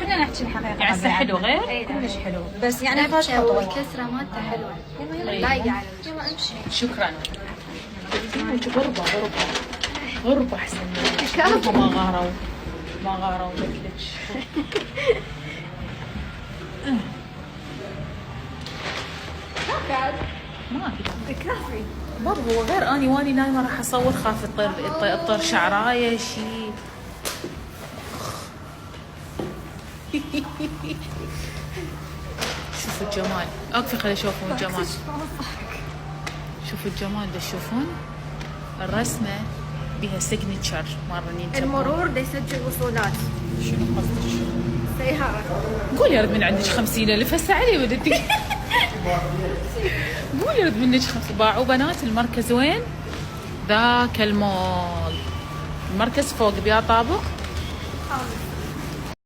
كنا نحكي الحقيقه. يعني هسه حلو غير؟ اي كلش حلو بس يعني نبتة فاشله طول. والكسرة مالته حلوة. لايقة على الوجه. يلا امشي. شكرا. غربة احسن منك. غربة ما غاروا مثلك. ما في كافي. بابا هو غير اني واني نايمه راح اصور خاف تطير شعرايه شي. شوفوا الجمال. اقفي خلي يشوفون الجمال. شوفوا الجمال ده تشوفون الرسمه بها سيجنتشر مال رنين تبون. المرور دا يسجل وصولات. شنو قصدك؟ سيارة. قولي ارد من عندك 50,000 هسه علي ودتك. قولي ارد منك 50. باعوا بنات المركز وين؟ ذاك المول. المركز فوق بيا طابق